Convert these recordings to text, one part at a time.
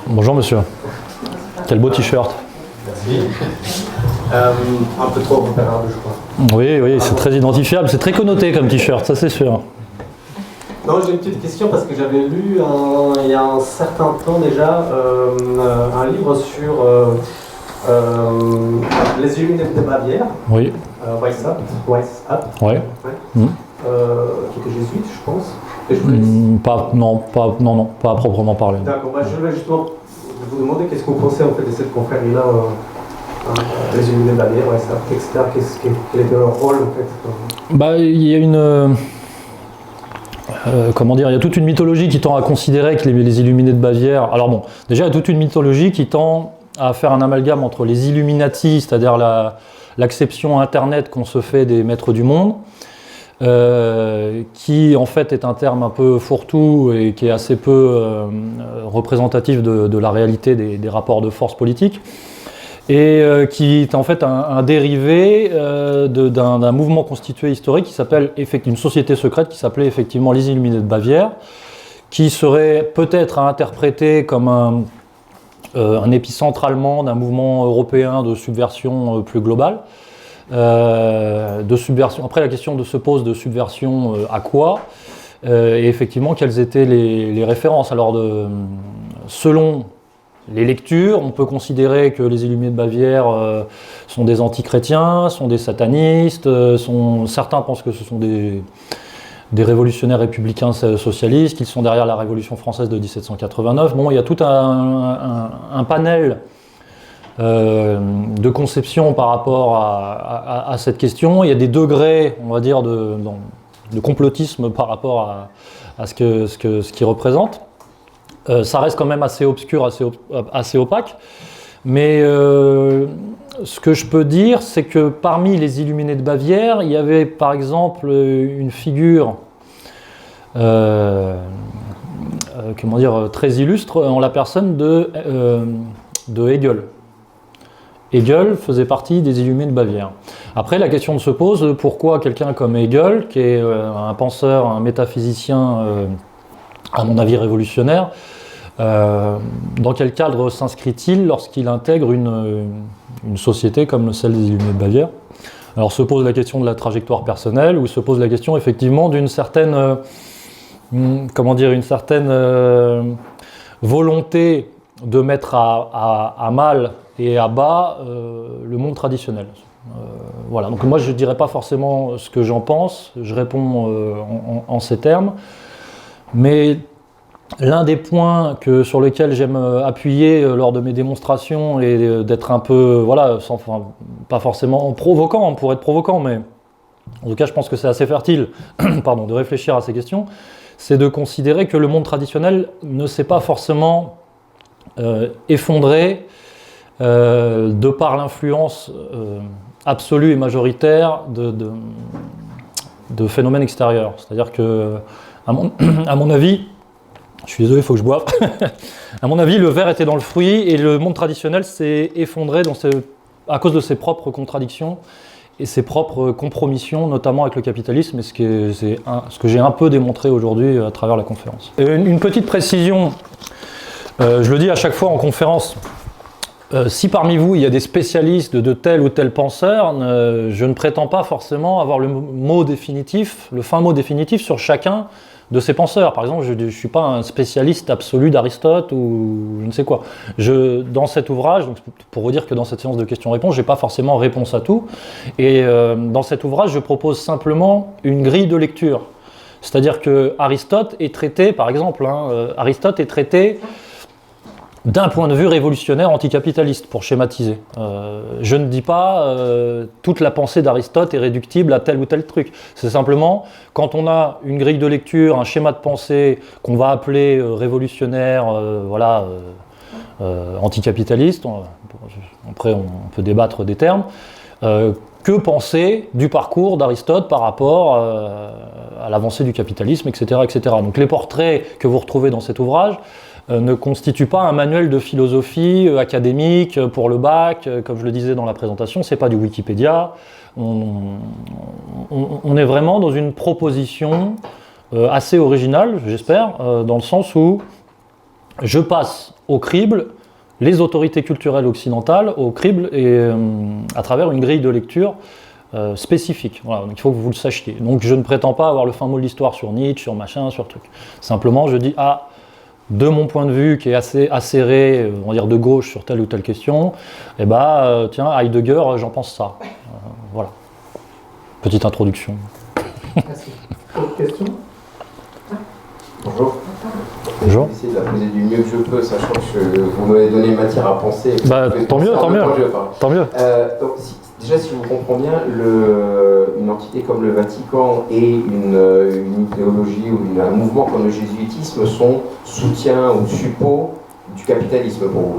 Bonjour monsieur. Quel beau t-shirt. Merci. Un peu trop repérable, je crois. Oui, c'est très identifiable, c'est très connoté comme t-shirt, ça c'est sûr. Non, j'ai une petite question parce que j'avais lu il y a un certain temps déjà un livre sur les Illuminés de Bavière. Oui. Weishaupt. Ouais. Qui était jésuite, je pense. Et je voulais... pas à proprement parler. D'accord, je voulais justement vous demander qu'est-ce que vous pensez en fait de cette confrérie-là, les Illuminés de Bavière, Weishaupt, etc. Quel était leur rôle en fait? Il y a une... il y a toute une mythologie qui tend à considérer que les Illuminés de Bavière... Alors bon, déjà il y a toute une mythologie qui tend à faire un amalgame entre les Illuminati, c'est-à-dire l'acception internet qu'on se fait des maîtres du monde, qui en fait est un terme un peu fourre-tout et qui est assez peu représentatif de la réalité des rapports de force politiques, et qui est en fait un dérivé d'un mouvement constitué historique qui s'appelle une société secrète qui s'appelait effectivement les Illuminés de Bavière, qui serait peut-être à interpréter comme un épicentre allemand d'un mouvement européen de subversion plus globale. De subversion. Après, la question se pose de subversion à quoi, et effectivement quelles étaient les références. Alors, selon les lectures, on peut considérer que les Illuminés de Bavière sont des anti-chrétiens, sont des satanistes, certains pensent que ce sont des révolutionnaires républicains socialistes, qu'ils sont derrière la Révolution française de 1789. Bon, il y a tout un panel de conception par rapport à cette question. Il y a des degrés, on va dire, de complotisme par rapport à ce qu'il représente. Ça reste quand même assez obscur, assez opaque. Mais ce que je peux dire, c'est que parmi les Illuminés de Bavière, il y avait par exemple une figure très illustre en la personne de Hegel. Hegel faisait partie des Illuminés de Bavière. Après, la question se pose, pourquoi quelqu'un comme Hegel, qui est un penseur, un métaphysicien, à mon avis révolutionnaire, dans quel cadre s'inscrit-il lorsqu'il intègre une société comme celle des Illuminés de Bavière? Alors se pose la question de la trajectoire personnelle, ou se pose la question effectivement d'une certaine, volonté de mettre à mal et à bas le monde traditionnel. Voilà, donc moi je ne dirais pas forcément ce que j'en pense, je réponds en ces termes, mais l'un des points sur lesquels j'aime appuyer lors de mes démonstrations et d'être un peu, pas forcément provocant pour être provocant, mais en tout cas je pense que c'est assez fertile de réfléchir à ces questions, c'est de considérer que le monde traditionnel ne s'est pas forcément effondré de par l'influence absolue et majoritaire de phénomènes extérieurs. C'est-à-dire que, à mon avis, je suis désolé, il faut que je boive, à mon avis, le verre était dans le fruit et le monde traditionnel s'est effondré à cause de ses propres contradictions et ses propres compromissions, notamment avec le capitalisme, et ce que j'ai un peu démontré aujourd'hui à travers la conférence. Une petite précision, je le dis à chaque fois en conférence, si parmi vous il y a des spécialistes de tel ou tel penseur, je ne prétends pas forcément avoir le fin mot définitif sur chacun de ces penseurs. Par exemple, je ne suis pas un spécialiste absolu d'Aristote ou je ne sais quoi. Dans cet ouvrage, donc pour vous dire que dans cette séance de questions-réponses, je n'ai pas forcément réponse à tout. Et dans cet ouvrage, je propose simplement une grille de lecture. C'est-à-dire que Aristote est traité, par exemple, Aristote est traité d'un point de vue révolutionnaire anticapitaliste, pour schématiser. Je ne dis pas toute la pensée d'Aristote est réductible à tel ou tel truc. C'est simplement, quand on a une grille de lecture, un schéma de pensée qu'on va appeler révolutionnaire, anticapitaliste, après on peut débattre des termes, que penser du parcours d'Aristote par rapport à l'avancée du capitalisme, etc., etc. Donc les portraits que vous retrouvez dans cet ouvrage ne constitue pas un manuel de philosophie académique pour le bac, comme je le disais dans la présentation, c'est pas du Wikipédia. On est vraiment dans une proposition assez originale, j'espère, dans le sens où je passe au crible les autorités culturelles occidentales, au crible et à travers une grille de lecture spécifique. Voilà, donc il faut que vous le sachiez. Donc je ne prétends pas avoir le fin mot de l'histoire sur Nietzsche, sur machin, sur truc. Simplement, je dis, de mon point de vue, qui est assez acéré, on va dire de gauche sur telle ou telle question, eh ben, tiens, Heidegger, j'en pense ça. Voilà. Petite introduction. Merci. Autre question? Bonjour. Bonjour. Je vais essayer de la poser du mieux que je peux, sachant que vous m'avez donné matière à penser. Bah, tant mieux. Donc, déjà, si je vous comprends bien, une entité comme le Vatican et une idéologie ou un mouvement comme le jésuitisme sont soutien ou support du capitalisme pour vous.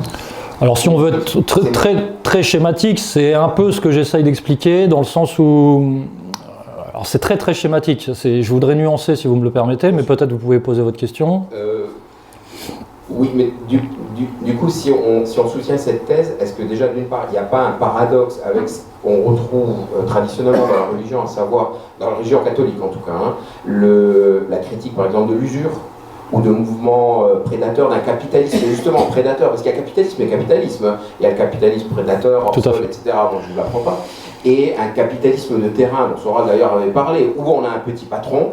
Alors si on veut être très schématique, c'est un peu ce que j'essaye d'expliquer, dans le sens où... Alors c'est très schématique, je voudrais nuancer si vous me le permettez, mais peut-être vous pouvez poser votre question. Oui, mais du coup, si on soutient cette thèse, est-ce que déjà, d'une part, il n'y a pas un paradoxe avec ce qu'on retrouve traditionnellement dans la religion, à savoir, dans la religion catholique en tout cas, hein, la critique par exemple de l'usure, ou de mouvements prédateurs d'un capitalisme, justement prédateur, parce qu'il y a capitalisme et capitalisme, il y a le capitalisme prédateur, hors sol, etc., bon je ne vous l'apprends pas, et un capitalisme de terrain, dont Sora d'ailleurs avait parlé, où on a un petit patron,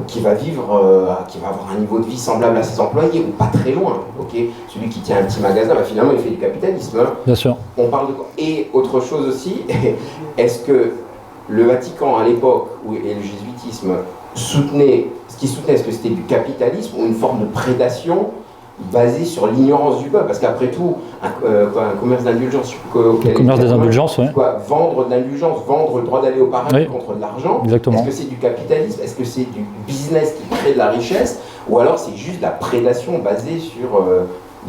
qui va vivre, qui va avoir un niveau de vie semblable à ses employés, ou pas très loin, ok. Celui qui tient un petit magasin, bah, finalement il fait du capitalisme. Hein. Bien sûr. On parle de quoi? Et autre chose aussi, est-ce que le Vatican à l'époque, et le jésuitisme, soutenait, est-ce que c'était du capitalisme ou une forme de prédation basée sur l'ignorance du peuple? Parce qu'après tout, un commerce d'indulgence... Le commerce des indulgences, oui. Vendre de l'indulgence, vendre le droit d'aller au paradis oui. contre de l'argent. Exactement. Est-ce que c'est du capitalisme? Est-ce que c'est du business qui crée de la richesse? Ou alors c'est juste de la prédation basée sur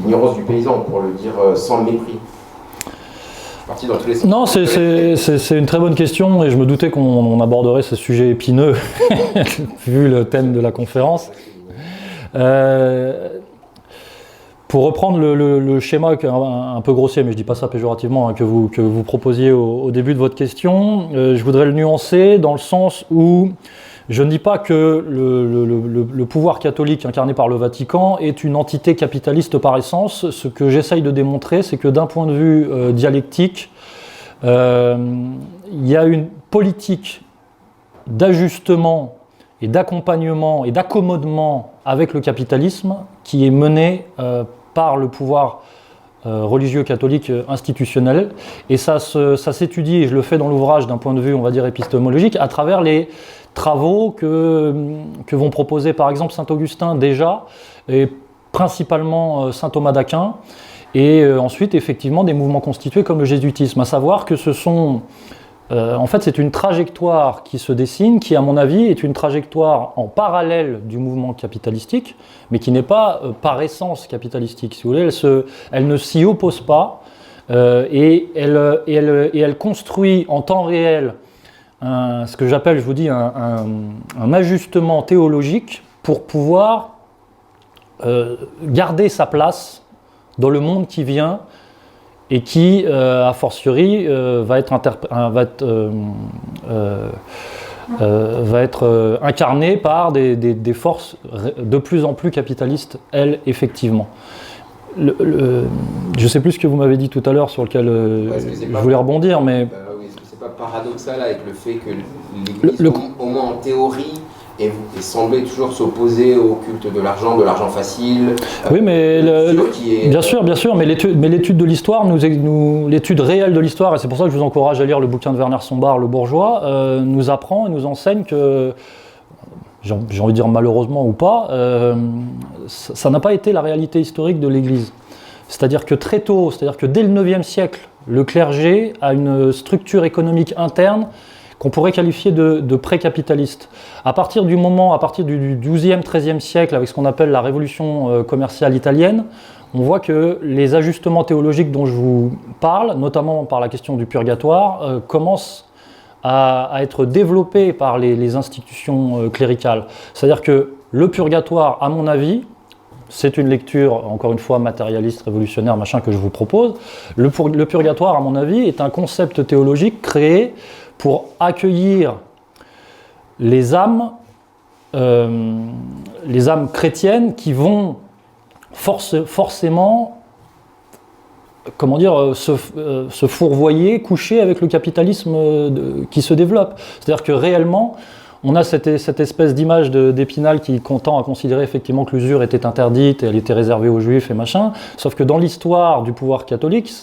l'ignorance du paysan, pour le dire sans le mépris? Dans tous les sens. Non, c'est une très bonne question et je me doutais qu'on aborderait ce sujet épineux vu le thème de la conférence. Pour reprendre le schéma un peu grossier, mais je ne dis pas ça péjorativement, hein, que vous proposiez au début de votre question, je voudrais le nuancer dans le sens où je ne dis pas que le pouvoir catholique incarné par le Vatican est une entité capitaliste par essence. Ce que j'essaye de démontrer, c'est que d'un point de vue dialectique, il y a une politique d'ajustement et d'accompagnement et d'accommodement avec le capitalisme qui est menée par le pouvoir religieux catholique institutionnel. Et ça s'étudie, et je le fais dans l'ouvrage d'un point de vue, on va dire, épistémologique, à travers les travaux que vont proposer par exemple Saint-Augustin déjà, et principalement saint Thomas d'Aquin, et ensuite effectivement des mouvements constitués comme le jésuitisme, à savoir que ce sont, en fait c'est une trajectoire qui se dessine, qui à mon avis est une trajectoire en parallèle du mouvement capitalistique, mais qui n'est pas par essence capitalistique, si vous voulez, elle ne s'y oppose pas, et elle construit en temps réel ce que j'appelle, je vous dis, un ajustement théologique pour pouvoir garder sa place dans le monde qui vient et qui, a fortiori, va être incarné par des forces de plus en plus capitalistes, elles, effectivement. Je ne sais plus ce que vous m'avez dit tout à l'heure sur lequel je voulais rebondir, mais... C'est pas paradoxal avec le fait que l'Église, au moins en théorie, semblait toujours s'opposer au culte de l'argent facile. Oui, mais bien sûr, mais l'étude de l'histoire, l'étude réelle de l'histoire, et c'est pour ça que je vous encourage à lire le bouquin de Werner Sombart, Le Bourgeois, nous apprend et nous enseigne que, j'ai envie de dire malheureusement ou pas, ça n'a pas été la réalité historique de l'Église. C'est-à-dire que très tôt, c'est-à-dire que dès le 9e siècle, le clergé a une structure économique interne qu'on pourrait qualifier de pré-capitaliste. À partir du 12e, 13e siècle, avec ce qu'on appelle la révolution commerciale italienne, on voit que les ajustements théologiques dont je vous parle, notamment par la question du purgatoire, commencent à être développés par les institutions cléricales. C'est-à-dire que le purgatoire, à mon avis, c'est une lecture, encore une fois, matérialiste, révolutionnaire, machin, que je vous propose. Le purgatoire, à mon avis, est un concept théologique créé pour accueillir les âmes chrétiennes qui vont forcément, comment dire, se fourvoyer, coucher avec le capitalisme qui se développe. C'est-à-dire que réellement, on a cette espèce d'image d'Épinal qui tend à considérer effectivement que l'usure était interdite, et elle était réservée aux juifs et machin, sauf que dans l'histoire du pouvoir catholique,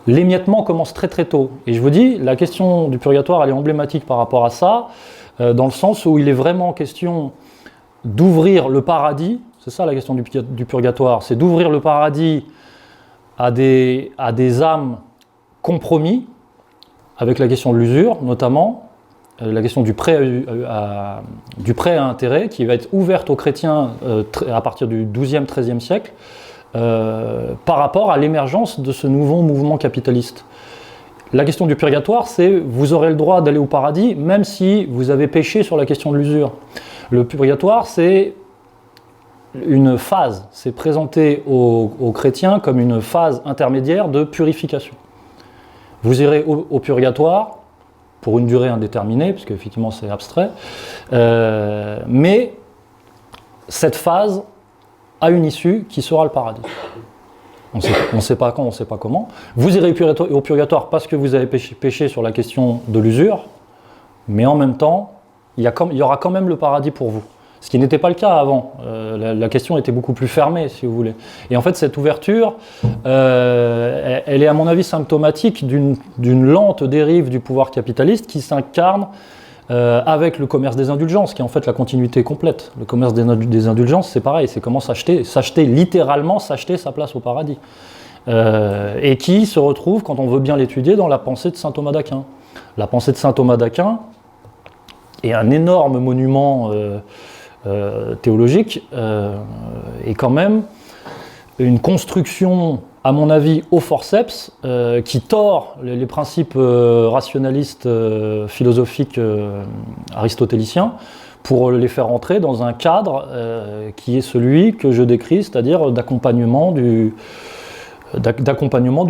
l'émiettement commence très très tôt. Et je vous dis, la question du purgatoire, elle est emblématique par rapport à ça, dans le sens où il est vraiment question d'ouvrir le paradis, c'est ça la question du purgatoire, c'est d'ouvrir le paradis à des âmes compromis, avec la question de l'usure notamment, la question du prêt à intérêt, qui va être ouverte aux chrétiens à partir du XIIe, XIIIe siècle, par rapport à l'émergence de ce nouveau mouvement capitaliste. La question du purgatoire, c'est vous aurez le droit d'aller au paradis, même si vous avez péché sur la question de l'usure. Le purgatoire, c'est une phase, c'est présenté aux chrétiens comme une phase intermédiaire de purification. Vous irez au purgatoire pour une durée indéterminée, parce qu'effectivement c'est abstrait, mais cette phase a une issue qui sera le paradis. On ne sait pas quand, on ne sait pas comment. Vous irez au purgatoire parce que vous avez péché sur la question de l'usure, mais en même temps, il y aura quand même le paradis pour vous. Ce qui n'était pas le cas avant. La question était beaucoup plus fermée, si vous voulez. Et en fait, cette ouverture, elle est à mon avis symptomatique d'une lente dérive du pouvoir capitaliste qui s'incarne avec le commerce des indulgences, qui est en fait la continuité complète. Le commerce des indulgences, c'est pareil, c'est comment littéralement s'acheter sa place au paradis. Et qui se retrouve, quand on veut bien l'étudier, dans la pensée de saint Thomas d'Aquin. La pensée de saint Thomas d'Aquin est un énorme monument théologique, et quand même une construction, à mon avis, au forceps, qui tord les principes rationalistes philosophiques aristotéliciens pour les faire entrer dans un cadre qui est celui que je décris, c'est-à-dire d'accompagnement du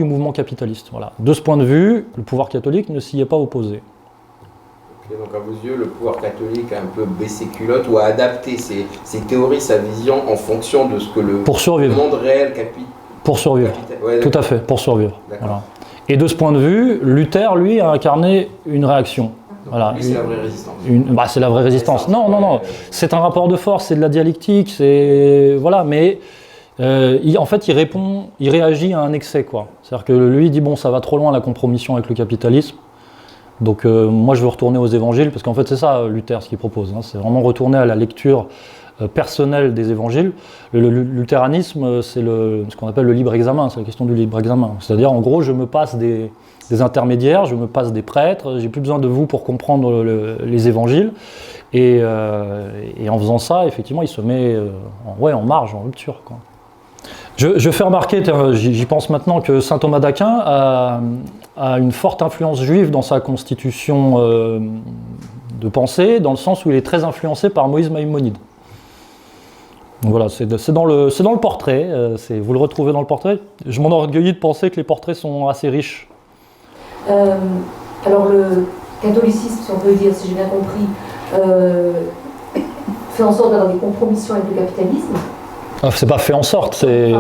mouvement capitaliste. Voilà. De ce point de vue, le pouvoir catholique ne s'y est pas opposé. Donc à vos yeux, le pouvoir catholique a un peu baissé culotte ou a adapté ses théories, sa vision en fonction de ce que le monde réel Pour survivre, tout à fait, pour survivre. Voilà. Et de ce point de vue, Luther, lui, a incarné une réaction. Voilà. Lui, c'est la vraie résistance. C'est la vraie résistance. Non, c'est un rapport de force, c'est de la dialectique, voilà, mais en fait, il réagit à un excès, quoi. C'est-à-dire que lui, il dit, bon, ça va trop loin la compromission avec le capitalisme. Donc moi je veux retourner aux évangiles, parce qu'en fait c'est ça Luther ce qu'il propose, hein, c'est vraiment retourner à la lecture personnelle des évangiles. Le luthéranisme c'est ce qu'on appelle le libre examen, c'est la question du libre examen. C'est-à-dire en gros je me passe des intermédiaires, je me passe des prêtres, j'ai plus besoin de vous pour comprendre les évangiles. Et en faisant ça, effectivement il se met en marge, en rupture, quoi. Je fais remarquer, j'y pense maintenant, que saint Thomas d'Aquin a une forte influence juive dans sa constitution de pensée, dans le sens où il est très influencé par Moïse Maïmonide. Donc voilà, c'est dans le portrait, vous le retrouvez dans le portrait. Je m'enorgueillis de penser que les portraits sont assez riches. Alors le catholicisme, si on peut dire, si j'ai bien compris, fait en sorte d'avoir des compromissions avec le capitalisme. C'est pas fait en sorte, c'est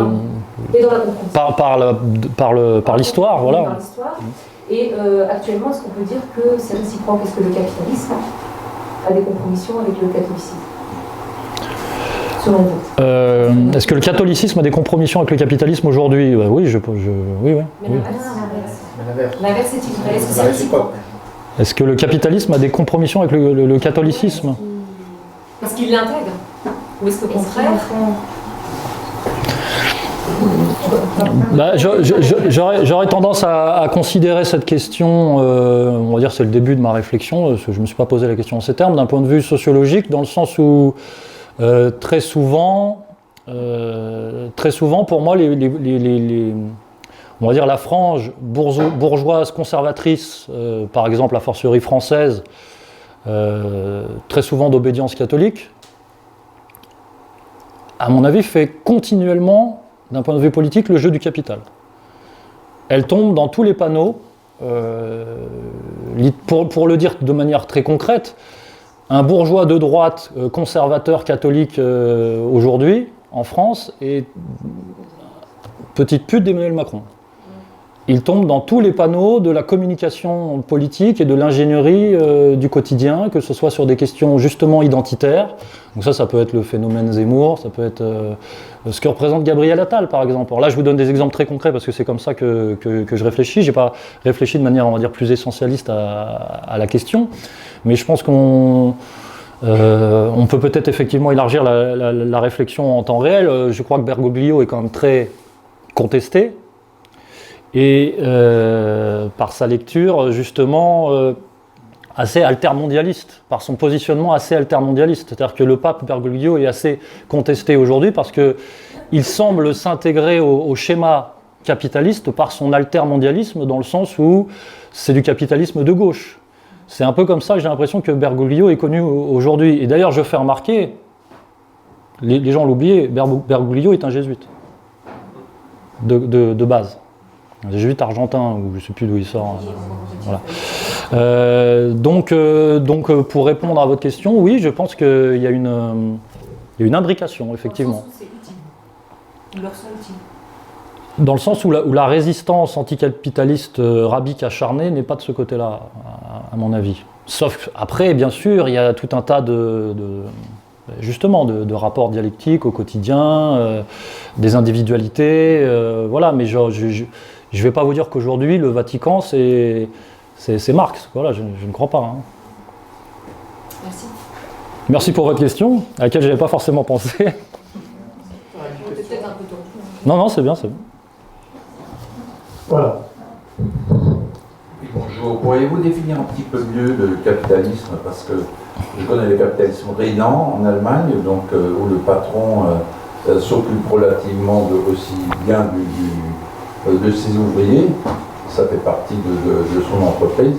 par l'histoire, voilà. Par l'histoire. Et actuellement, est-ce qu'on peut dire que c'est réciproque? Est-ce que le capitalisme a des compromissions avec le catholicisme, selon vous? Est-ce que le catholicisme a des compromissions avec le capitalisme aujourd'hui? Oui, oui. Mais l'inverse est-il vrai? Est-ce que c'est réciproque? Est-ce que le capitalisme a des compromissions avec le catholicisme? Est-ce qu'il l'intègre? Ou est-ce qu'au contraire? J'aurais tendance à considérer cette question, on va dire c'est le début de ma réflexion, parce que je ne me suis pas posé la question en ces termes, d'un point de vue sociologique, dans le sens où très souvent pour moi, on va dire la frange bourgeoise conservatrice, par exemple la forcerie française, très souvent d'obédience catholique, à mon avis fait continuellement, d'un point de vue politique, le jeu du capital. Elle tombe dans tous les panneaux, pour le dire de manière très concrète, un bourgeois de droite conservateur catholique aujourd'hui, en France est petite pute d'Emmanuel Macron. Il tombe dans tous les panneaux de la communication politique et de l'ingénierie du quotidien, que ce soit sur des questions justement identitaires. Donc ça peut être le phénomène Zemmour, ça peut être ce que représente Gabriel Attal, par exemple. Alors là, je vous donne des exemples très concrets parce que c'est comme ça que je réfléchis. Je n'ai pas réfléchi de manière, on va dire, plus essentialiste à la question. Mais je pense qu'on peut peut-être effectivement élargir la réflexion en temps réel. Je crois que Bergoglio est quand même très contesté. Et par sa lecture, justement, assez altermondialiste, par son positionnement assez altermondialiste. C'est-à-dire que le pape Bergoglio est assez contesté aujourd'hui parce qu'il semble s'intégrer au schéma capitaliste par son altermondialisme, dans le sens où c'est du capitalisme de gauche. C'est un peu comme ça que j'ai l'impression que Bergoglio est connu aujourd'hui. Et d'ailleurs, je fais remarquer, les gens l'oublient, Bergoglio est un jésuite, de base. Un jésuite argentin, ou je ne sais plus d'où il sort. Voilà. Donc, pour répondre à votre question, oui, je pense qu'il y a une imbrication, effectivement. Dans le sens où c'est utile. Ils leur sont utiles. Dans le sens où la résistance anticapitaliste rabique acharnée n'est pas de ce côté-là, à mon avis. Sauf après, bien sûr, il y a tout un tas de rapports dialectiques au quotidien, des individualités, voilà, mais je ne vais pas vous dire qu'aujourd'hui, le Vatican, c'est Marx. Voilà, je ne crois pas. Hein. Merci. Merci pour votre question, à laquelle je n'avais pas forcément pensé. Peut-être un peu tordu. Non, c'est bien, c'est bien. Voilà. Bonjour, pourriez-vous définir un petit peu mieux le capitalisme? Parce que je connais le capitalisme régnant en Allemagne, donc, où le patron s'occupe relativement aussi bien de ses ouvriers, ça fait partie de son entreprise,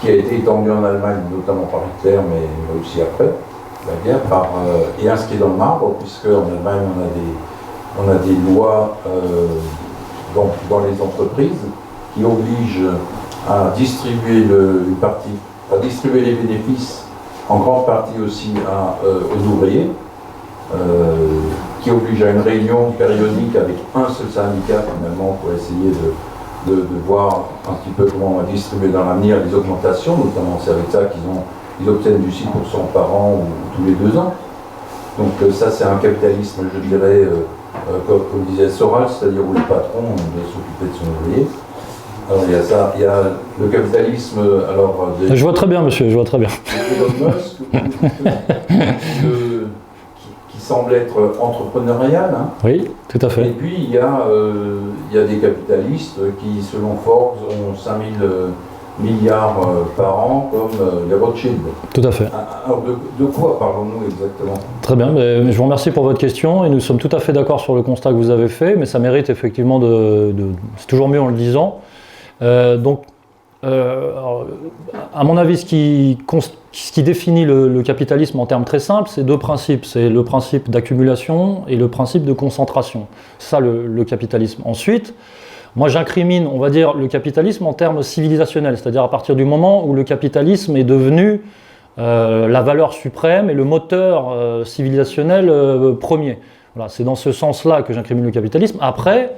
qui a été étendue en Allemagne, notamment par Hitler, mais aussi après la guerre, et inscrit dans le marbre, puisque en Allemagne on a des lois dans les entreprises qui obligent à distribuer distribuer les bénéfices en grande partie aussi aux ouvriers, qui oblige à une réunion périodique avec un seul syndicat finalement pour essayer de voir un petit peu comment on va distribuer dans l'avenir les augmentations, notamment c'est avec ça qu'ils obtiennent du 6% par an ou tous les 2 ans. Donc ça c'est un capitalisme, je dirais, comme disait Soral, c'est-à-dire où le patron doit s'occuper de son ouvrier. Alors il y a ça, il y a le capitalisme, alors... Je vois très bien, monsieur, je vois très bien. Elon Musk, qui semble être entrepreneurial. Hein. Oui, tout à fait. Et puis il y a des capitalistes qui, selon Forbes, ont 5000 milliards par an, comme les Rothschild. Tout à fait. Alors de quoi parlons-nous exactement? Très bien, je vous remercie pour votre question et nous sommes tout à fait d'accord sur le constat que vous avez fait, mais ça mérite effectivement c'est toujours mieux en le disant. Alors, à mon avis, ce qui définit le capitalisme en termes très simples, c'est 2 principes. C'est le principe d'accumulation et le principe de concentration. C'est ça le capitalisme. Ensuite, moi j'incrimine, on va dire, le capitalisme en termes civilisationnels, c'est-à-dire à partir du moment où le capitalisme est devenu la valeur suprême et le moteur civilisationnel premier. Voilà, c'est dans ce sens-là que j'incrimine le capitalisme. Après,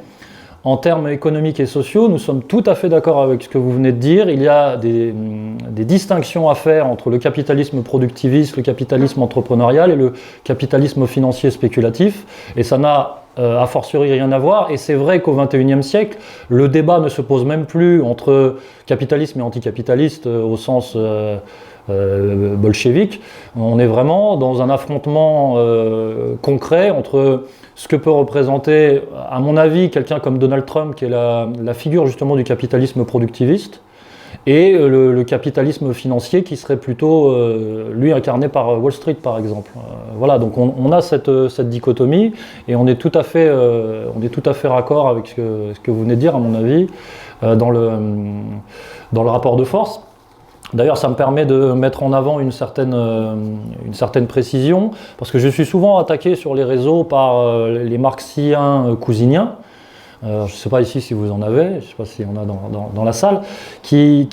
en termes économiques et sociaux, nous sommes tout à fait d'accord avec ce que vous venez de dire. Il y a des distinctions à faire entre le capitalisme productiviste, le capitalisme entrepreneurial et le capitalisme financier spéculatif. Et ça n'a a fortiori rien à voir. Et c'est vrai qu'au XXIe siècle, le débat ne se pose même plus entre capitalisme et anticapitaliste au sens bolchevique. On est vraiment dans un affrontement concret entre ce que peut représenter, à mon avis, quelqu'un comme Donald Trump, qui est la figure justement du capitalisme productiviste, et le capitalisme financier qui serait plutôt, lui, incarné par Wall Street, par exemple. Voilà, donc on a cette dichotomie, et on est tout à fait raccord avec ce que vous venez de dire, à mon avis, dans le rapport de force. D'ailleurs, ça me permet de mettre en avant une certaine précision, parce que je suis souvent attaqué sur les réseaux par les marxiens cousiniens. Je ne sais pas ici si vous en avez, je ne sais pas s'il y en a dans la salle, qui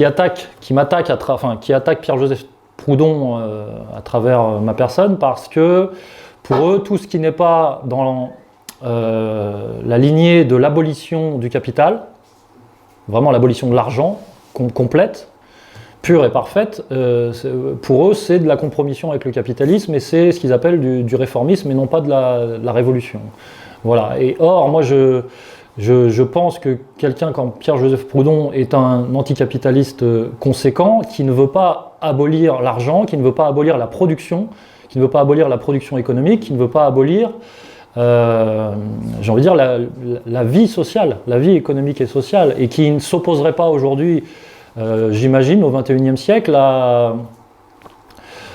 attaquent Pierre-Joseph Proudhon à travers ma personne, parce que pour eux, tout ce qui n'est pas dans la lignée de l'abolition du capital, vraiment l'abolition de l'argent complète, pure et parfaite, pour eux c'est de la compromission avec le capitalisme et c'est ce qu'ils appellent du réformisme et non pas de la révolution. Voilà. Et or, moi je pense que quelqu'un comme Pierre-Joseph Proudhon est un anticapitaliste conséquent qui ne veut pas abolir l'argent, qui ne veut pas abolir la production, qui ne veut pas abolir la production économique, qui ne veut pas abolir j'ai envie de dire la vie sociale, la vie économique et sociale, et qui ne s'opposerait pas aujourd'hui, j'imagine, au XXIe siècle,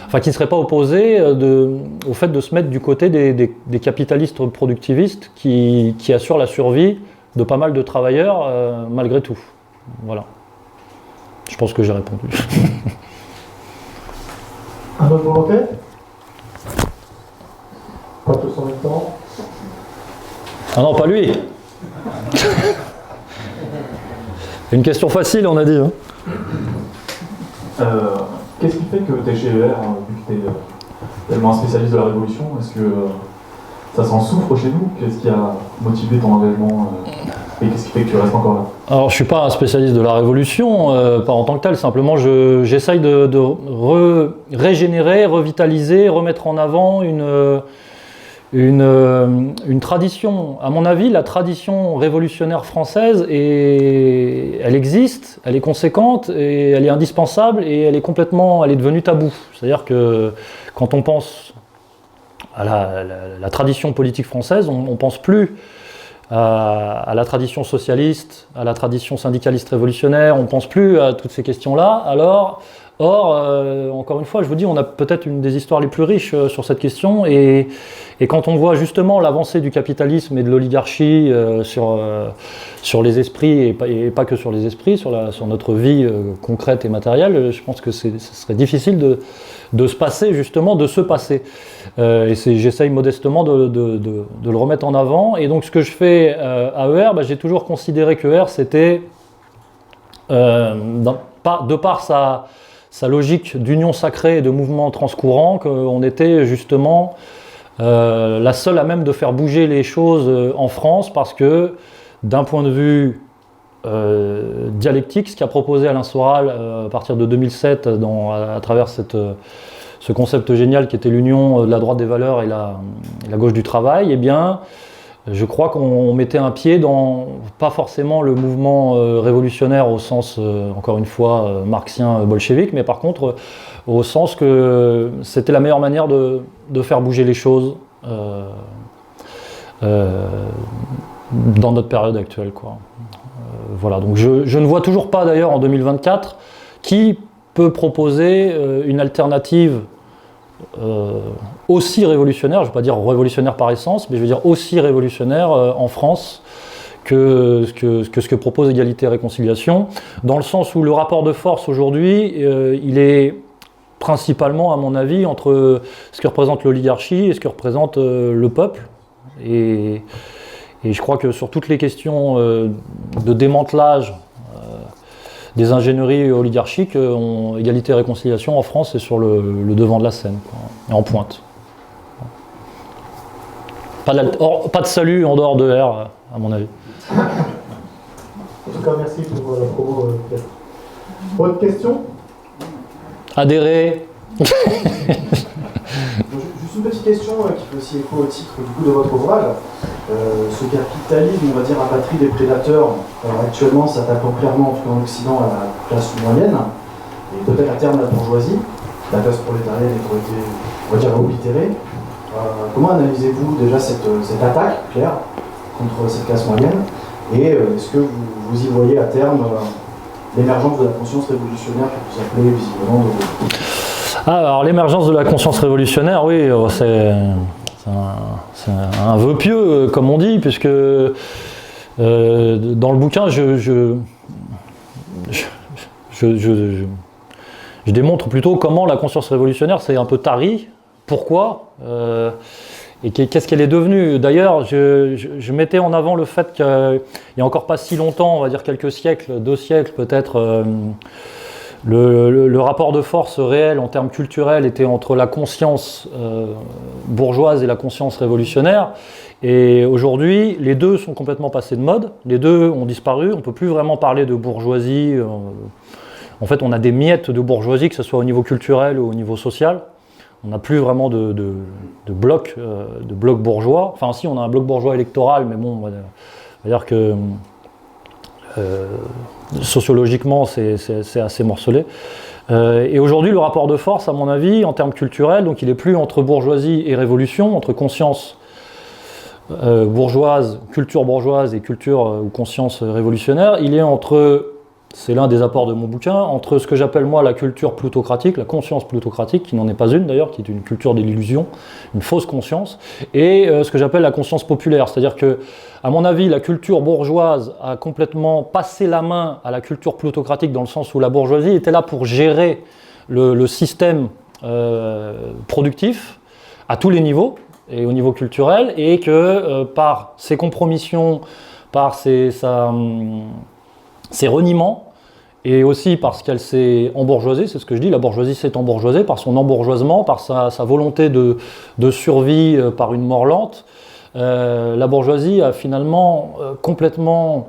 enfin qui ne serait pas opposé au fait de se mettre du côté des capitalistes productivistes qui assurent la survie de pas mal de travailleurs malgré tout. Voilà. Je pense que j'ai répondu. Un autre volonté? Pas tous en même temps. Ah non, pas lui. Une question facile, on a dit. Hein. Qu'est-ce qui fait que TGER, vu que tu es tellement un spécialiste de la Révolution, est-ce que ça s'en souffre chez nous? Qu'est-ce qui a motivé ton engagement et qu'est-ce qui fait que tu restes encore là? Alors, je ne suis pas un spécialiste de la Révolution, pas en tant que tel, simplement j'essaye de régénérer, revitaliser, remettre en avant une tradition. À mon avis, la tradition révolutionnaire française, elle existe, elle est conséquente, et elle est indispensable, et elle est devenue tabou. C'est-à-dire que quand on pense à la tradition politique française, on ne pense plus à la tradition socialiste, à la tradition syndicaliste révolutionnaire, on ne pense plus à toutes ces questions-là. Encore une fois, je vous dis, on a peut-être une des histoires les plus riches sur cette question, et quand on voit justement l'avancée du capitalisme et de l'oligarchie sur les esprits, et pas que sur les esprits, sur notre vie concrète et matérielle, je pense que ce serait difficile de se passer, justement, de se passer. Et j'essaye modestement de le remettre en avant, et donc ce que je fais à ER, j'ai toujours considéré que ER, c'était, de par sa logique d'union sacrée et de mouvement transcourant, qu'on était justement la seule à même de faire bouger les choses en France, parce que d'un point de vue dialectique, ce qu'a proposé Alain Soral à partir de 2007 à travers ce concept génial qui était l'union de la droite des valeurs et la gauche du travail, eh bien, je crois qu'on mettait un pied dans, pas forcément le mouvement révolutionnaire au sens, encore une fois, marxien, bolchevique, mais par contre au sens que c'était la meilleure manière de faire bouger les choses dans notre période actuelle, quoi. Voilà, donc je ne vois toujours pas d'ailleurs en 2024 qui peut proposer une alternative aussi révolutionnaire, je ne vais pas dire révolutionnaire par essence, mais je veux dire aussi révolutionnaire en France que ce que propose Égalité et Réconciliation, dans le sens où le rapport de force aujourd'hui, il est principalement, à mon avis, entre ce que représente l'oligarchie et ce que représente le peuple. Et je crois que sur toutes les questions de démantelage des ingénieries oligarchiques, Égalité et Réconciliation en France est sur le devant de la scène, quoi, et en pointe. Pas de salut en dehors de R, à mon avis. En tout cas, merci pour la promo. Autre question? Adhérer. Juste une petite question qui fait aussi écho au titre du coup de votre ouvrage. Ce capitalisme, on va dire, à patrie des prédateurs, actuellement s'attaquant clairement, en tout cas en Occident, à la classe moyenne, et peut-être à terme la bourgeoisie, la classe prolétarienne qui a été, on va dire, oblitérée. Comment analysez-vous déjà cette attaque claire contre cette classe moyenne, et est-ce que vous y voyez à terme l'émergence de la conscience révolutionnaire que vous appelez visiblement Alors l'émergence de la conscience révolutionnaire, oui, c'est un vœu pieux, comme on dit, puisque dans le bouquin, je démontre plutôt comment la conscience révolutionnaire s'est un peu tarie, pourquoi, et qu'est-ce qu'elle est devenue. D'ailleurs, je mettais en avant le fait qu'il n'y a encore pas si longtemps, on va dire quelques siècles, 2 siècles peut-être, le rapport de force réel en termes culturels était entre la conscience bourgeoise et la conscience révolutionnaire. Et aujourd'hui, les deux sont complètement passés de mode, les deux ont disparu, on ne peut plus vraiment parler de bourgeoisie. En fait, on a des miettes de bourgeoisie, que ce soit au niveau culturel ou au niveau social. On n'a plus vraiment de bloc bourgeois. Enfin, si, on a un bloc bourgeois électoral, mais bon, on va dire que sociologiquement, c'est assez morcelé. Et aujourd'hui, le rapport de force, à mon avis, en termes culturels, donc il n'est plus entre bourgeoisie et révolution, entre conscience bourgeoise, culture bourgeoise et culture ou conscience révolutionnaire. Il est entre, c'est l'un des apports de mon bouquin, entre ce que j'appelle moi la culture plutocratique, la conscience plutocratique, qui n'en est pas une d'ailleurs, qui est une culture de l'illusion, une fausse conscience, et ce que j'appelle la conscience populaire. C'est-à-dire que, à mon avis, la culture bourgeoise a complètement passé la main à la culture plutocratique dans le sens où la bourgeoisie était là pour gérer le système productif à tous les niveaux, et au niveau culturel, et que par ses compromissions, par ses reniements, et aussi parce qu'elle s'est embourgeoisée, c'est ce que je dis, la bourgeoisie s'est embourgeoisée par son embourgeoisement, par sa volonté de survie par une mort lente. La bourgeoisie a finalement complètement,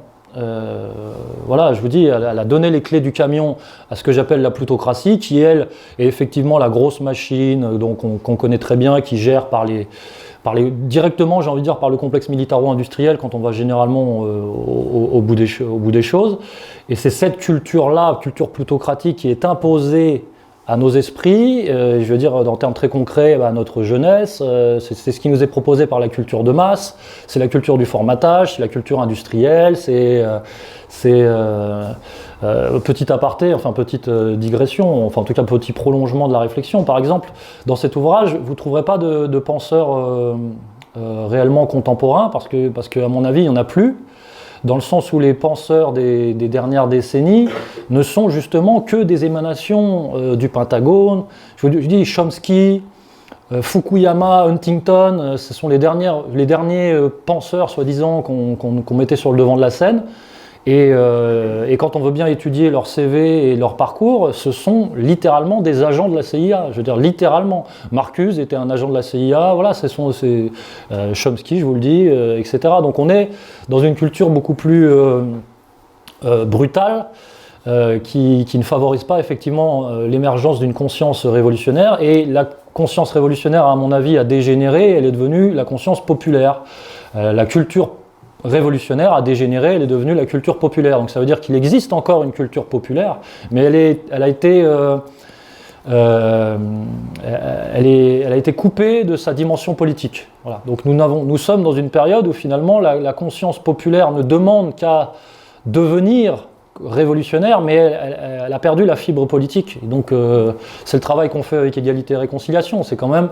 voilà, je vous dis, elle a donné les clés du camion à ce que j'appelle la plutocratie, qui elle est effectivement la grosse machine qu'on connaît très bien, qui gère directement, j'ai envie de dire, par le complexe militaro-industriel quand on va généralement au bout des choses. Et c'est cette culture-là, culture plutocratique, qui est imposée à nos esprits, je veux dire en termes très concrets, à notre jeunesse, c'est ce qui nous est proposé par la culture de masse, c'est la culture du formatage, c'est la culture industrielle, c'est petit aparté, enfin petite digression, enfin en tout cas petit prolongement de la réflexion. Par exemple, dans cet ouvrage, vous ne trouverez pas de penseurs réellement contemporains, parce que à mon avis, il n'y en a plus, dans le sens où les penseurs des dernières décennies ne sont justement que des émanations du Pentagone. Je dis Chomsky, Fukuyama, Huntington, ce sont les derniers penseurs, soi-disant, qu'on mettait sur le devant de la scène. Et quand on veut bien étudier leur CV et leur parcours, ce sont littéralement des agents de la CIA. Je veux dire, littéralement. Marcuse était un agent de la CIA, voilà, c'est Chomsky, je vous le dis, etc. Donc on est dans une culture beaucoup plus brutale, qui ne favorise pas effectivement l'émergence d'une conscience révolutionnaire. Et la conscience révolutionnaire, à mon avis, a dégénéré, elle est devenue la conscience populaire. La culture révolutionnaire a dégénéré, elle est devenue la culture populaire. Donc ça veut dire qu'il existe encore une culture populaire, mais elle a été coupée de sa dimension politique. Voilà. Donc nous sommes dans une période où finalement la conscience populaire ne demande qu'à devenir révolutionnaire, mais elle a perdu la fibre politique. Et donc c'est le travail qu'on fait avec Égalité et Réconciliation, c'est quand même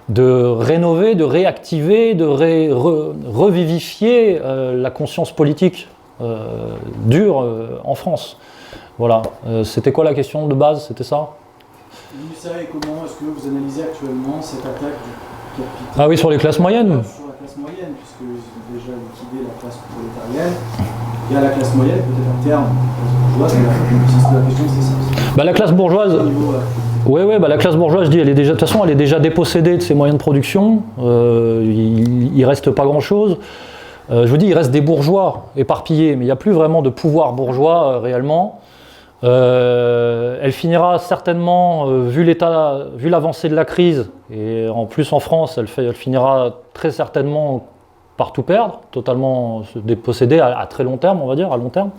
de rénover, de réactiver, de revivifier la conscience politique dure en France. Voilà. C'était quoi la question de base? C'était ça? Oui, ça, et comment est-ce que vous analysez actuellement cette attaque du capital? Ah oui, sur les classes moyennes. Sur la classe moyenne, puisqu'ils ont déjà liquidé la classe prolétarienne. Il y a la classe moyenne, peut-être à terme, la classe bourgeoise, la question c'est ça. Bah, la classe bourgeoise. Oui, la classe bourgeoise, je dis, de toute façon, elle est déjà dépossédée de ses moyens de production. Il ne reste pas grand-chose. Je vous dis, il reste des bourgeois éparpillés, mais il n'y a plus vraiment de pouvoir bourgeois réellement. Elle finira certainement, vu l'avancée de la crise, et en plus en France, elle finira très certainement par tout perdre, totalement se déposséder à très long terme, on va dire, à long terme.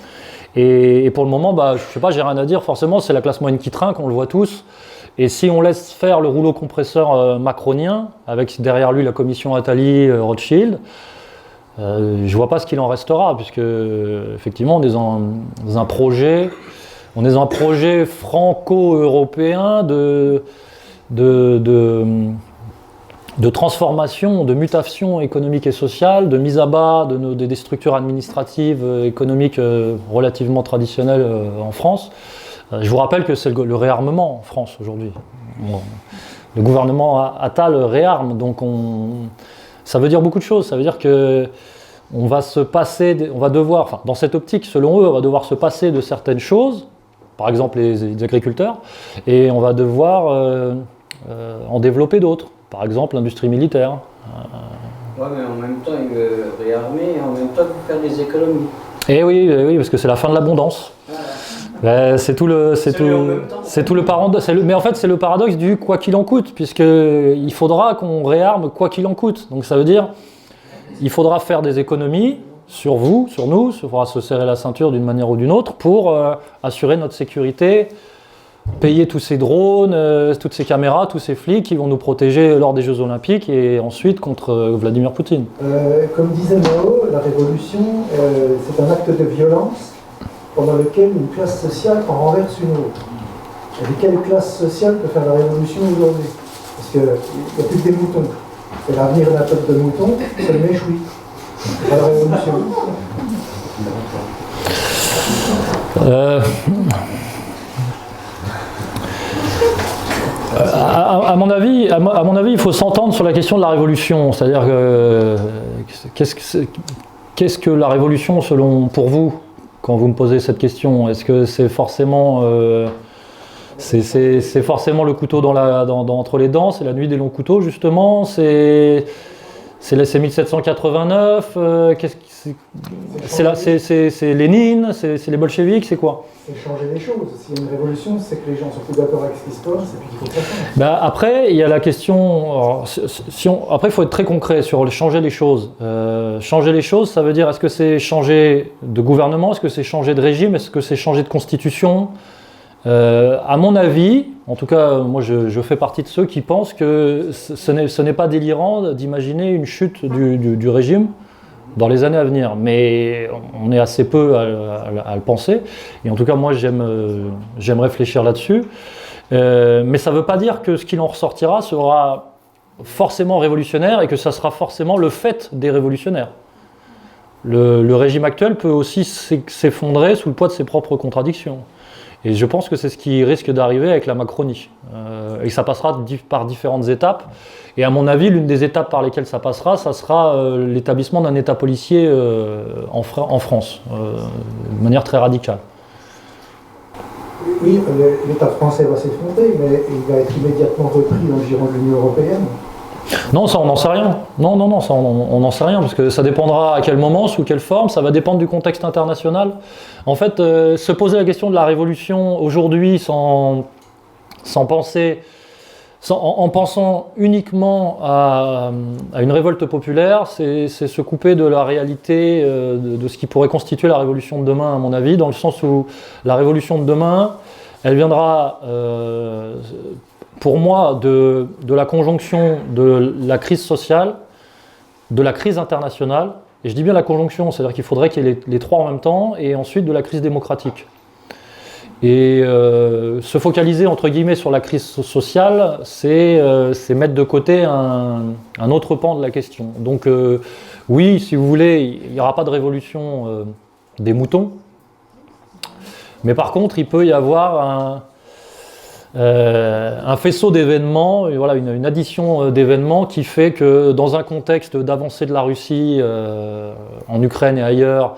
Et pour le moment, je sais pas, j'ai rien à dire, forcément, c'est la classe moyenne qui trinque, on le voit tous. Et si on laisse faire le rouleau compresseur macronien, avec derrière lui la commission Attali, Rothschild, je vois pas ce qu'il en restera, puisque effectivement, on est dans un projet franco-européen de transformation, de mutation économique et sociale, de mise à bas des structures administratives, économiques relativement traditionnelles en France. Je vous rappelle que c'est le réarmement en France aujourd'hui. Le gouvernement Attal réarme, donc ça veut dire beaucoup de choses. Ça veut dire que on va devoir, dans cette optique, selon eux, on va devoir se passer de certaines choses par exemple les agriculteurs, et on va devoir en développer d'autres, par exemple l'industrie militaire. Ouais, mais en même temps, il veut réarmer et en même temps, il veut faire des économies. Et oui, parce que c'est la fin de l'abondance. Voilà. C'est tout le paradoxe. Mais en fait, c'est le paradoxe du quoi qu'il en coûte, puisqu'il faudra qu'on réarme quoi qu'il en coûte. Donc ça veut dire il faudra faire des économies sur vous, sur nous, il faudra se serrer la ceinture d'une manière ou d'une autre pour assurer notre sécurité, payer tous ces drones, toutes ces caméras, tous ces flics qui vont nous protéger lors des Jeux Olympiques et ensuite contre Vladimir Poutine. Comme disait Mao, la révolution, c'est un acte de violence pendant lequel une classe sociale en renverse une autre. Et quelle classe sociale peut faire la révolution aujourd'hui? Parce qu'il n'y a plus que des moutons. Et l'avenir d'un peuple de moutons, c'est le méchoui. C'est pas la révolution. À mon avis, il faut s'entendre sur la question de la révolution. C'est-à-dire que qu'est-ce que la révolution pour vous, quand vous me posez cette question? Est-ce que c'est forcément c'est forcément le couteau entre les dents? C'est la nuit des longs couteaux, justement? C'est 1789? C'est Lénine? C'est les bolcheviks? C'est quoi? C'est changer les choses. S'il y a une révolution, c'est que les gens sont plus d'accord avec ce qui se passe et puis qu'il faut que ça change. Après, il y a la question. Après, il faut être très concret sur changer les choses. Changer les choses, ça veut dire est-ce que c'est changer de gouvernement? Est-ce que c'est changer de régime? Est-ce que c'est changer de constitution? À mon avis, en tout cas, moi je fais partie de ceux qui pensent que ce n'est pas délirant d'imaginer une chute du régime dans les années à venir, mais on est assez peu à le penser, et en tout cas moi j'aime réfléchir là-dessus, mais ça ne veut pas dire que ce qu'il en ressortira sera forcément révolutionnaire et que ça sera forcément le fait des révolutionnaires. Le régime actuel peut aussi s'effondrer sous le poids de ses propres contradictions. Et je pense que c'est ce qui risque d'arriver avec la Macronie. Et ça passera par différentes étapes. Et à mon avis, l'une des étapes par lesquelles ça passera, ça sera l'établissement d'un État policier en France, de manière très radicale. Oui, l'État français va s'effondrer, mais il va être immédiatement repris dans le giron de l'Union européenne. Non, ça on n'en sait rien. Non, ça on n'en sait rien, parce que ça dépendra à quel moment, sous quelle forme, ça va dépendre du contexte international. En fait, se poser la question de la révolution aujourd'hui en pensant uniquement à une révolte populaire, c'est se couper de la réalité de ce qui pourrait constituer la révolution de demain, à mon avis, dans le sens où la révolution de demain, elle viendra... pour moi, de la conjonction de la crise sociale, de la crise internationale, et je dis bien la conjonction, c'est-à-dire qu'il faudrait qu'il y ait les trois en même temps, et ensuite de la crise démocratique. Et se focaliser, entre guillemets, sur la crise sociale, c'est mettre de côté un autre pan de la question. Donc oui, si vous voulez, il n'y aura pas de révolution des moutons, mais par contre, il peut y avoir un faisceau d'événements, voilà, une addition d'événements qui fait que dans un contexte d'avancée de la Russie en Ukraine et ailleurs,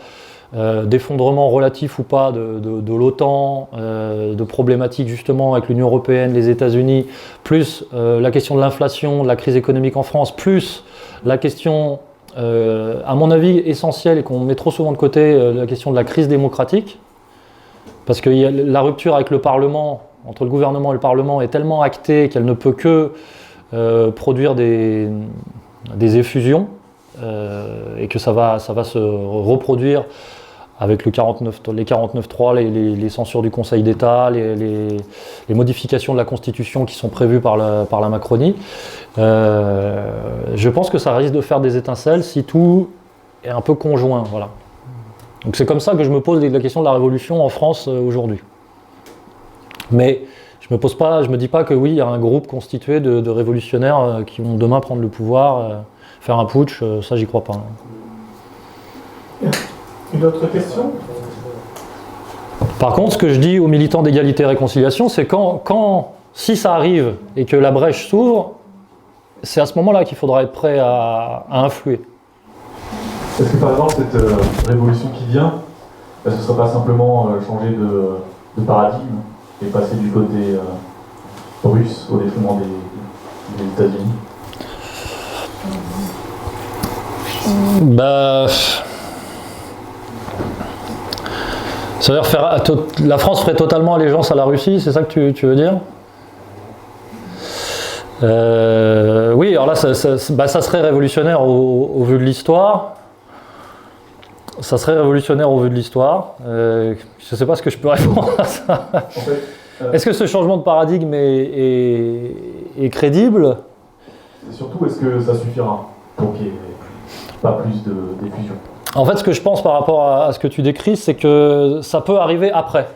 d'effondrement relatif ou pas de l'OTAN, de problématiques justement avec l'Union européenne, les États-Unis, plus la question de l'inflation, de la crise économique en France, plus la question, à mon avis, essentielle et qu'on met trop souvent de côté, la question de la crise démocratique, parce que la rupture avec le Parlement, entre le gouvernement et le Parlement, est tellement actée qu'elle ne peut que produire des effusions et que ça va se reproduire avec les 49.3, les censures du Conseil d'État, les modifications de la Constitution qui sont prévues par la Macronie. Je pense que ça risque de faire des étincelles si tout est un peu conjoint. Voilà. Donc c'est comme ça que je me pose la question de la révolution en France aujourd'hui. Mais je me dis pas que oui, il y a un groupe constitué de révolutionnaires qui vont demain prendre le pouvoir, faire un putsch, ça j'y crois pas. Une autre question? Par contre, ce que je dis aux militants d'égalité et réconciliation, c'est si ça arrive et que la brèche s'ouvre, c'est à ce moment-là qu'il faudra être prêt à influer. Est-ce que par exemple cette révolution qui vient, ce ne serait pas simplement changer paradigme et passer du côté russe au détriment des États-Unis? Bah, ça veut dire la France ferait totalement allégeance à la Russie, c'est ça que tu veux dire? Oui, alors là, ça serait révolutionnaire au vu de l'histoire. Ça serait révolutionnaire au vu de l'histoire. Je ne sais pas ce que je peux répondre à ça. Est-ce que ce changement de paradigme est crédible? Et surtout, est-ce que ça suffira pour qu'il n'y ait pas plus de diffusion? En fait, ce que je pense par rapport à ce que tu décris, c'est que ça peut arriver après.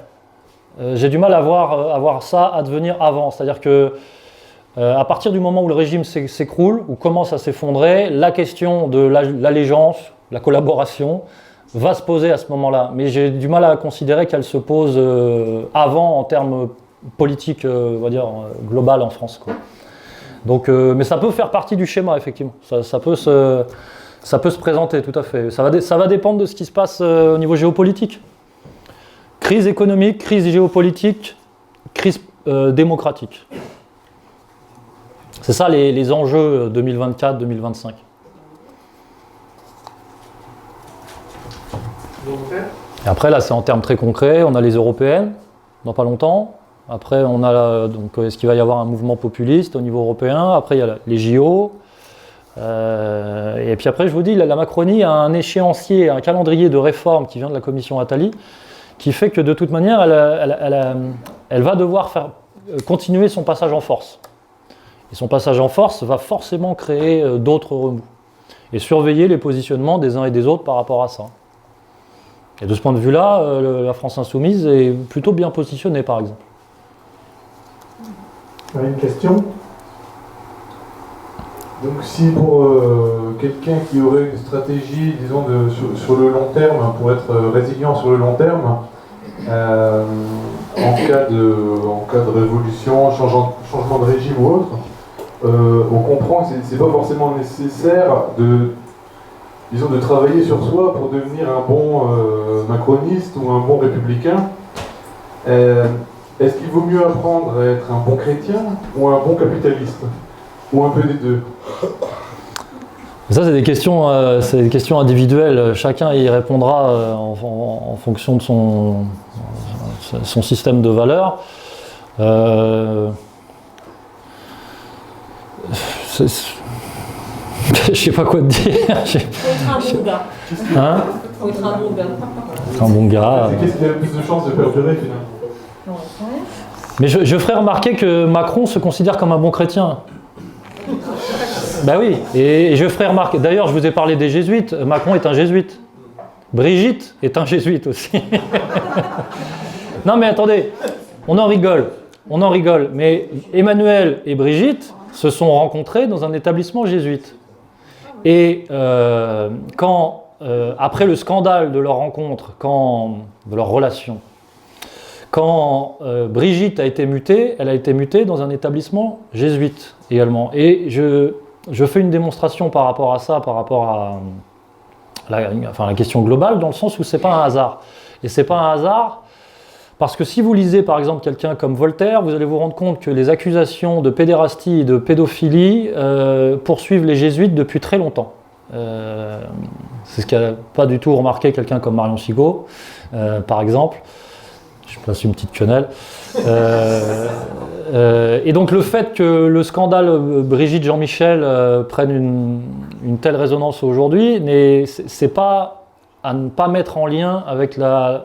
J'ai du mal à voir ça advenir avant. C'est-à-dire que à partir du moment où le régime s'écroule, ou commence à s'effondrer, la question de l'allégeance, la collaboration, va se poser à ce moment-là. Mais j'ai du mal à considérer qu'elle se pose avant en termes politiques, on va dire, global en France, quoi. Donc, mais ça peut faire partie du schéma, effectivement. Ça peut se présenter, tout à fait. Ça va dépendre de ce qui se passe au niveau géopolitique. Crise économique, crise géopolitique, crise démocratique. C'est ça les enjeux 2024-2025. Et après, là, c'est en termes très concrets. On a les européennes, dans pas longtemps. Après, on a donc, est-ce qu'il va y avoir un mouvement populiste au niveau européen? Après, il y a les JO. Et puis après, je vous dis, la Macronie a un échéancier, un calendrier de réforme qui vient de la commission Attali, qui fait que de toute manière, elle va devoir continuer son passage en force. Et son passage en force va forcément créer d'autres remous. Et surveiller les positionnements des uns et des autres par rapport à ça. Et de ce point de vue-là, la France Insoumise est plutôt bien positionnée, par exemple. Une question? Donc si pour quelqu'un qui aurait une stratégie, disons, sur le long terme, pour être résilient sur le long terme, en cas de révolution, changement de régime ou autre, on comprend que c'est pas forcément nécessaire de travailler sur soi pour devenir un bon macroniste ou un bon républicain. Est-ce qu'il vaut mieux apprendre à être un bon chrétien ou un bon capitaliste? Ou un peu des deux? Ça, c'est des questions individuelles. Chacun y répondra en fonction de son système de valeurs. Je sais pas quoi te dire. Faut être un bon gars. Hein? Faut être un bon gars. Un bon gars. Qu'est-ce qui a le plus de chances de perdurer finalement? Mais je ferai remarquer que Macron se considère comme un bon chrétien. Ben oui, et je ferai remarquer. D'ailleurs, je vous ai parlé des jésuites. Macron est un jésuite. Brigitte est un jésuite aussi. Non mais attendez, on en rigole. Mais Emmanuel et Brigitte se sont rencontrés dans un établissement jésuite. Et après le scandale de leur rencontre, de leur relation, quand Brigitte a été mutée, elle a été mutée dans un établissement jésuite également. Et je fais une démonstration par rapport à ça, par rapport à la question globale, dans le sens où c'est pas un hasard. Et c'est pas un hasard parce que si vous lisez par exemple quelqu'un comme Voltaire, vous allez vous rendre compte que les accusations de pédérastie et de pédophilie poursuivent les jésuites depuis très longtemps. C'est ce qu'a pas du tout remarqué quelqu'un comme Marion Sigaud, par exemple. Je place une petite quenelle. Et donc le fait que le scandale Brigitte Jean-Michel prenne une telle résonance aujourd'hui, c'est pas à ne pas mettre en lien avec leur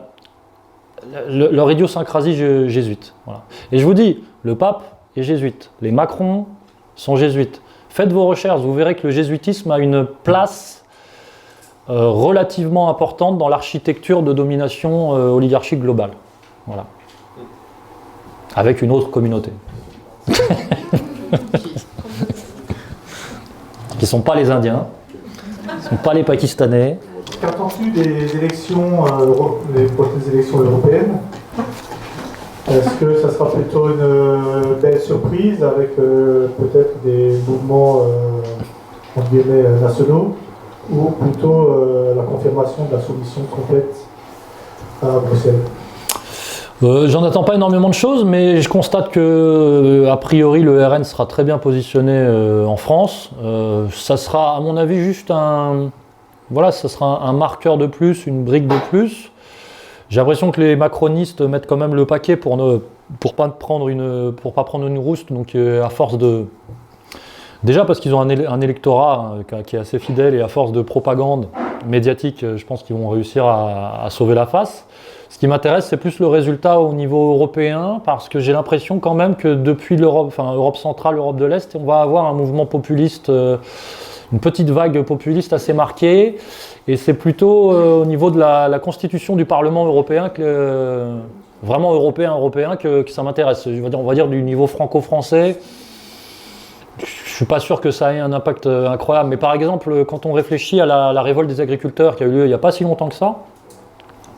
idiosyncrasie jésuite. Voilà. Et je vous dis, le pape est jésuite, les Macron sont jésuites. Faites vos recherches, vous verrez que le jésuitisme a une place relativement importante dans l'architecture de domination oligarchique globale. Voilà. Avec une autre communauté. Qui ne sont pas les Indiens, qui ne sont pas les Pakistanais. Qu'attends-tu des élections, les prochaines élections européennes? Est-ce que ça sera plutôt une belle surprise avec peut-être des mouvements entre guillemets nationaux, ou plutôt la confirmation de la soumission complète à Bruxelles? J'en attends pas énormément de choses, mais je constate que, a priori, le RN sera très bien positionné en France. Ça sera, à mon avis, juste voilà, ça sera un marqueur de plus, une brique de plus. J'ai l'impression que les macronistes mettent quand même le paquet pour pas prendre une rouste, donc à force de... Déjà parce qu'ils ont un électorat qui est assez fidèle, et à force de propagande médiatique, je pense qu'ils vont réussir à sauver la face. Ce qui m'intéresse, c'est plus le résultat au niveau européen, parce que j'ai l'impression quand même que depuis l'Europe, enfin Europe centrale, Europe de l'Est, on va avoir un mouvement populiste, une petite vague populiste assez marquée, et c'est plutôt au niveau de la constitution du Parlement européen, vraiment européen, que ça m'intéresse. On va dire du niveau franco-français. Je suis pas sûr que ça ait un impact incroyable, mais par exemple, quand on réfléchit à la révolte des agriculteurs qui a eu lieu il n'y a pas si longtemps que ça,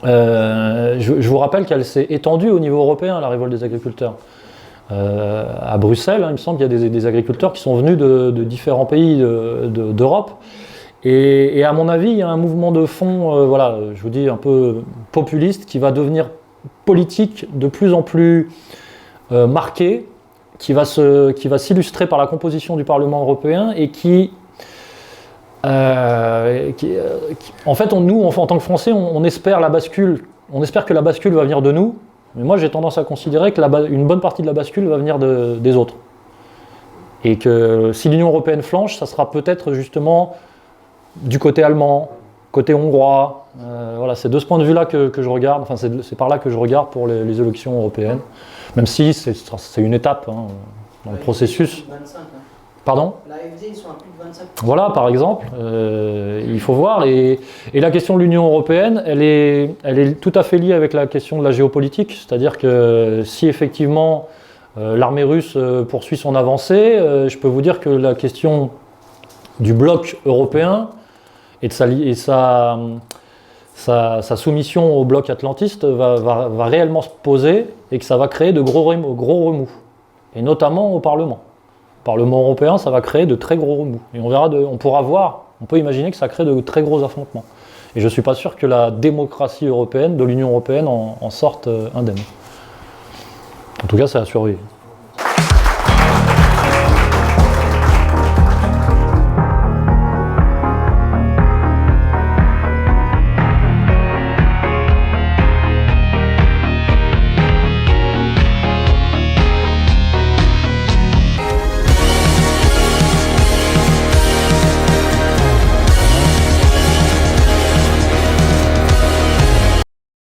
je vous rappelle qu'elle s'est étendue au niveau européen, la révolte des agriculteurs. À Bruxelles, il me semble qu'il y a des agriculteurs qui sont venus de différents pays d'Europe. Et à mon avis, il y a un mouvement de fond, voilà, je vous dis, un peu populiste, qui va devenir politique de plus en plus marqué, qui va s'illustrer par la composition du Parlement européen, et en fait, nous, en tant que Français, on espère la bascule. On espère que la bascule va venir de nous, mais moi j'ai tendance à considérer que une bonne partie de la bascule va venir des autres. Et que si l'Union européenne flanche, ça sera peut-être justement du côté allemand, côté hongrois. Voilà, c'est de ce point de vue-là que je regarde, enfin c'est par là que je regarde pour les élections européennes, même si c'est une étape dans le processus. 25, hein. Pardon ? L'AfD, ils sont à plus de 25%. Voilà, par exemple, il faut voir. Et la question de l'Union européenne, elle est tout à fait liée avec la question de la géopolitique. C'est-à-dire que si effectivement l'armée russe poursuit son avancée, je peux vous dire que la question du bloc européen et sa soumission au bloc atlantiste va réellement se poser, et que ça va créer de gros remous, et notamment au Parlement. Parlement européen, ça va créer de très gros remous. Et on peut imaginer que ça crée de très gros affrontements. Et je ne suis pas sûr que la démocratie européenne, de l'Union européenne, en sorte indemne. En tout cas, c'est à surveiller.